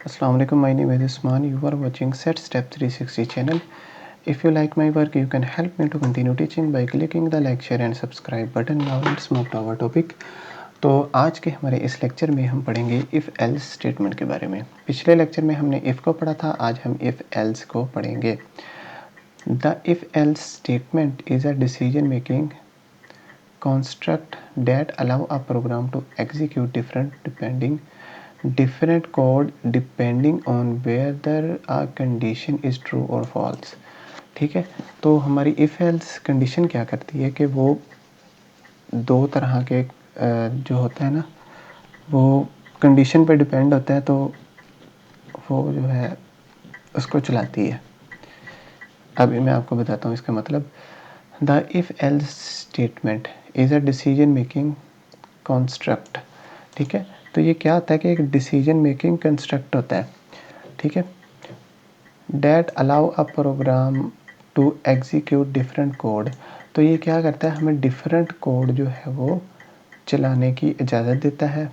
Assalamu alaikum, my name is Usman. You are watching Set Step 360 channel. If you like my work, you can help me to continue teaching by clicking the like, share and subscribe button. Now let's move to our topic. तो आज के हमारे इस lecture में हम पढ़ेंगे if else statement के बारे में। पिछले लेक्चर में हमने इफ़ को पढ़ा था, आज हम इफ़ एल्स को पढ़ेंगे। The if else statement is a decision making construct that allow a program to execute different code depending on whether a condition is true or false। ठीक है, तो हमारी इफ़ एल्स कंडीशन क्या करती है कि वो दो तरह के जो होता है ना, वो कंडीशन पे डिपेंड होता है, तो वो जो है उसको चलाती है। अभी मैं आपको बताता हूँ इसका मतलब। The if else statement is a decision making construct. ठीक है, तो ये क्या होता है कि एक डिसीजन मेकिंग कंस्ट्रक्ट होता है। ठीक है, that allow a program to execute different code. तो ये क्या करता है, हमें डिफरेंट कोड जो है वो चलाने की इजाज़त देता है,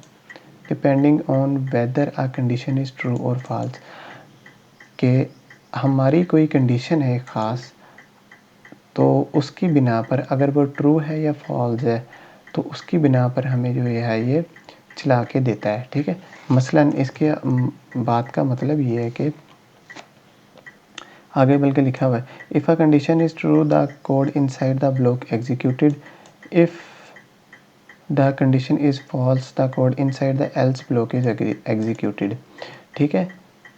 depending on whether a condition is true और फॉल्स। कि हमारी कोई कंडीशन है ख़ास, तो उसकी बिना पर अगर वो ट्रू है या फॉल्स है, तो उसकी बिना पर हमें जो है ये चला के देता है। ठीक है, मसलन इसके बात का मतलब ये है कि आगे बल्कि लिखा हुआ है, if a condition is true the code inside the block executed, if the condition is false the code inside the else block is executed. ठीक है,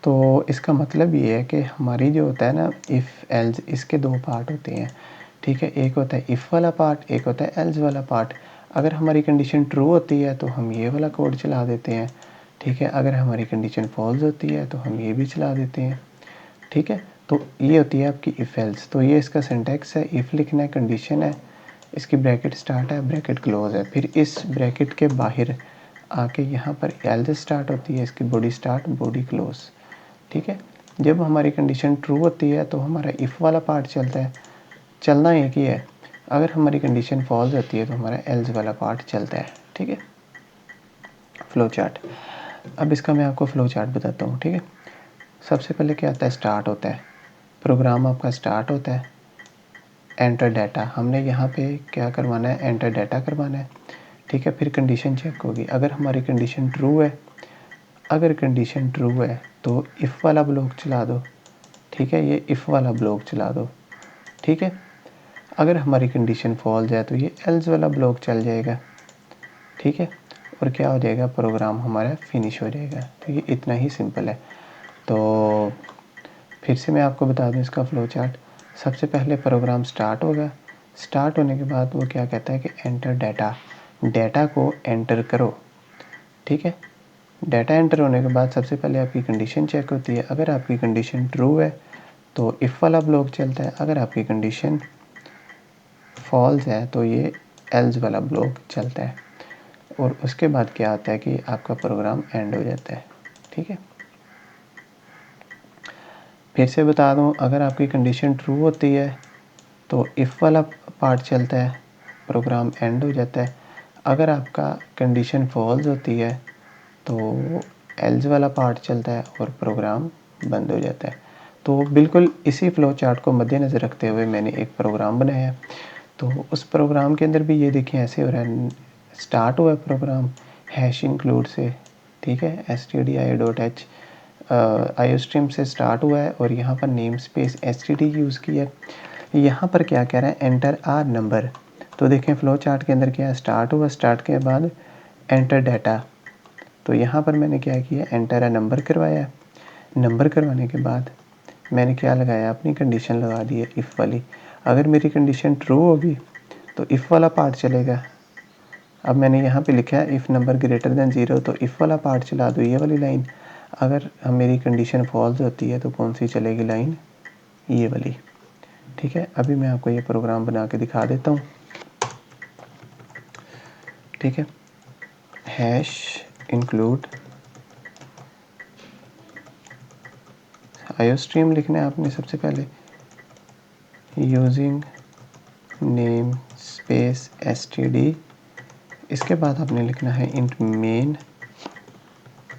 तो इसका मतलब ये है कि हमारी जो होता है ना इफ़ एल्स, इसके दो पार्ट होते हैं। ठीक है, एक होता है इफ़ वाला पार्ट, एक होता है एल्स वाला पार्ट। अगर हमारी कंडीशन ट्रू होती है तो हम ये वाला कोड चला देते हैं। ठीक है, अगर हमारी कंडीशन फॉल्स होती है तो हम ये भी चला देते हैं। ठीक है, तो ये होती है आपकी इफ़ एल्स। तो ये इसका सिंटैक्स है, इफ़ लिखना है, कंडीशन है, इसकी ब्रैकेट स्टार्ट है, ब्रैकेट क्लोज है, फिर इस ब्रैकेट के बाहर आके यहाँ पर एल्स स्टार्ट होती है, इसकी बॉडी स्टार्ट, बॉडी क्लोज। ठीक है, जब हमारी कंडीशन ट्रू होती है तो हमारा इफ़ वाला पार्ट चलता है, चलना एक ही है। अगर हमारी कंडीशन फॉल्स होती है तो हमारा एल्स वाला पार्ट चलता है। ठीक है, फ्लो चार्ट। अब इसका मैं आपको फ्लो चार्ट बताता हूँ। ठीक है, सबसे पहले क्या आता है, स्टार्ट होता है, प्रोग्राम आपका स्टार्ट होता है। एंटर डाटा, हमने यहाँ पे क्या करवाना है, एंटर डाटा करवाना है। ठीक है, फिर कंडीशन चेक होगी, अगर हमारी कंडीशन ट्रू है, अगर कंडीशन ट्रू है तो इफ़ वाला ब्लॉक चला दो। ठीक है, ये इफ़ वाला ब्लॉक चला दो। ठीक है, अगर हमारी कंडीशन फॉल्स है तो ये एल्स वाला ब्लॉक चल जाएगा। ठीक है, और क्या हो जाएगा, प्रोग्राम हमारा फिनिश हो जाएगा। तो ये इतना ही सिंपल है। तो फिर से मैं आपको बता दूं इसका फ्लो चार्ट। सबसे पहले प्रोग्राम स्टार्ट होगा, स्टार्ट होने के बाद वो क्या कहता है कि एंटर डाटा, डाटा को एंटर करो। ठीक है, डाटा एंटर होने के बाद सबसे पहले आपकी कंडीशन चेक होती है। अगर आपकी कंडीशन ट्रू है तो इफ़ वाला ब्लॉक चलता है, अगर आपकी कंडीशन फॉल्स है तो ये एल्स वाला ब्लॉक चलता है, और उसके बाद क्या आता है कि आपका प्रोग्राम एंड हो जाता है। ठीक है, फिर से बता दूं, अगर आपकी कंडीशन ट्रू होती है तो इफ़ वाला पार्ट चलता है, प्रोग्राम एंड हो जाता है। अगर आपका कंडीशन फॉल्स होती है तो एल्स वाला पार्ट चलता है और प्रोग्राम बंद हो जाता है। तो बिल्कुल इसी फ्लो चार्ट को मद्देनज़र रखते हुए मैंने एक प्रोग्राम बनाया। तो उस प्रोग्राम के अंदर भी ये देखिए ऐसे हो रहा है, स्टार्ट हुआ प्रोग्राम हैश इंक्लूड से। ठीक है, stdio.h आईओस्ट्रीम से स्टार्ट हुआ है, और यहाँ पर नेम स्पेस std यूज़ किया है। यहाँ पर क्या कह रहा है, एंटर आर नंबर। तो देखें फ्लो चार्ट के अंदर क्या है, स्टार्ट हुआ, स्टार्ट के बाद एंटर डाटा। तो यहाँ पर मैंने क्या किया, एंटर आ नंबर करवाया। नंबर करवाने के बाद मैंने क्या लगाया, अपनी कंडीशन लगा दी है इफ़ वाली। अगर मेरी कंडीशन ट्रू होगी तो इफ़ वाला पार्ट चलेगा। अब मैंने यहाँ पे लिखा है इफ़ नंबर ग्रेटर देन 0, तो इफ़ वाला पार्ट चला दो, ये वाली लाइन। अगर मेरी कंडीशन फॉल्स होती है तो कौन सी चलेगी लाइन, ये वाली। ठीक है, अभी मैं आपको ये प्रोग्राम बना के दिखा देता हूँ। ठीक है, हैश इंक्लूड आईओस्ट्रीम लिखना है आपने सबसे पहले, यूजिंग नेम स्पेस std। इसके बाद आपने लिखना है इंट मेन।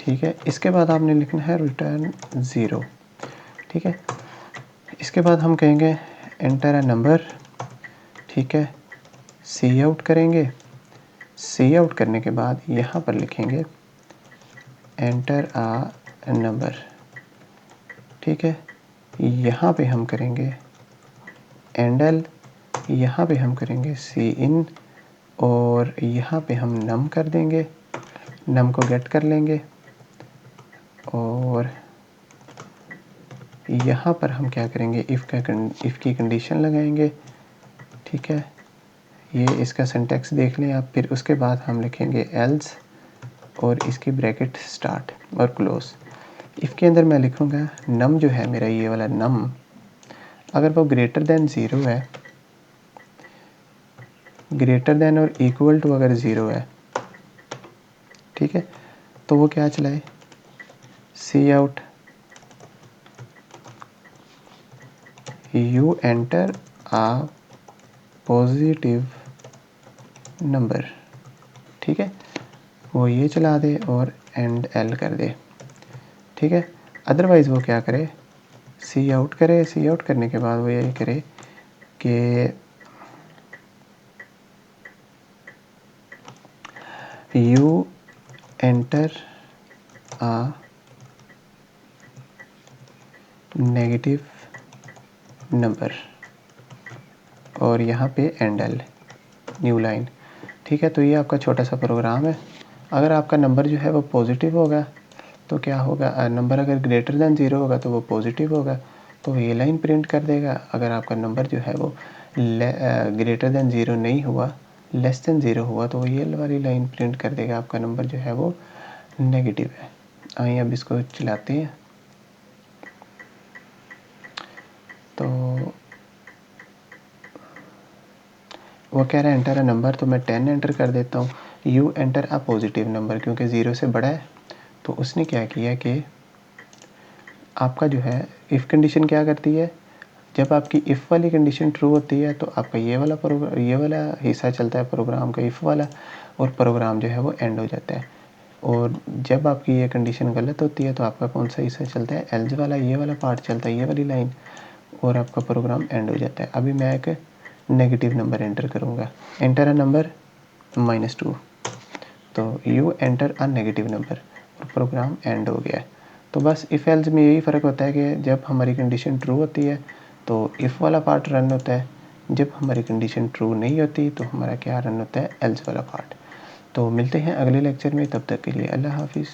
ठीक है। इसके बाद आपने लिखना है रिटर्न 0, ठीक है। इसके बाद हम कहेंगे एंटर अ नंबर, ठीक है। सी आउट करेंगे, सी आउट करने के बाद यहाँ पर लिखेंगे एंटर अ नंबर, ठीक है। यहाँ पे हम करेंगे एंडल, यहाँ पे हम करेंगे सी इन, और यहाँ पे हम नम कर देंगे, नम को गेट कर लेंगे, और यहाँ पर हम क्या करेंगे इफ़ की कंडीशन लगाएंगे, ठीक है। ये इसका सिंटैक्स देख लें आप। फिर उसके बाद हम लिखेंगे एल्स और इसकी ब्रैकेट स्टार्ट और क्लोज। इफ़ के अंदर मैं लिखूँगा नम जो है मेरा, ये वाला नम, अगर वो ग्रेटर देन 0 है, ग्रेटर देन और इक्वल टू अगर 0 है, ठीक है, तो वो क्या चलाए, C out, you enter a positive number, ठीक है, वो ये चला दे और एंड एल कर दे, ठीक है। अदरवाइज़ वो क्या करे, सी आउट करे, सी आउट करने के बाद वो ये करे कि you enter a negative number, और यहाँ पे एंड एल न्यू लाइन, ठीक है। तो ये आपका छोटा सा प्रोग्राम है। अगर आपका नंबर जो है वो पॉजिटिव होगा तो क्या होगा, नंबर अगर ग्रेटर देन 0 होगा तो वो पॉजिटिव होगा, तो ये लाइन प्रिंट कर देगा। अगर आपका नंबर जो है वो ग्रेटर देन 0 नहीं हुआ, लेस देन 0 हुआ, तो वो ये वाली लाइन प्रिंट कर देगा, आपका नंबर जो है वो नेगेटिव है। आइए अब इसको चलाते हैं। तो वो कह रहा है एंटर अ नंबर, तो मैं 10 एंटर कर देता हूँ। You enter a positive number, क्योंकि 0 से बड़ा है, तो उसने क्या किया कि आपका जो है इफ़ कंडीशन क्या करती है, जब आपकी इफ़ वाली कंडीशन ट्रू होती है तो आपका ये वाला हिस्सा चलता है प्रोग्राम का, इफ़ वाला, और प्रोग्राम जो है वो एंड हो जाता है। और जब आपकी ये कंडीशन गलत होती है तो आपका कौन सा हिस्सा चलता है, एल्स वाला, ये वाला पार्ट चलता है, ये वाली लाइन, और आपका प्रोग्राम एंड हो जाता है। अभी मैं एक नेगेटिव नंबर एंटर करूँगा, एंटर अ नंबर -2, तो you enter a negative number, और प्रोग्राम एंड हो गया है। तो बस इफ़ एल्स में यही फ़र्क होता है कि जब हमारी कंडीशन ट्रू होती है तो इफ़ वाला पार्ट रन होता है, जब हमारी कंडीशन ट्रू नहीं होती तो हमारा क्या रन होता है, एल्स वाला पार्ट। तो मिलते हैं अगले लेक्चर में, तब तक के लिए अल्लाह हाफिज़।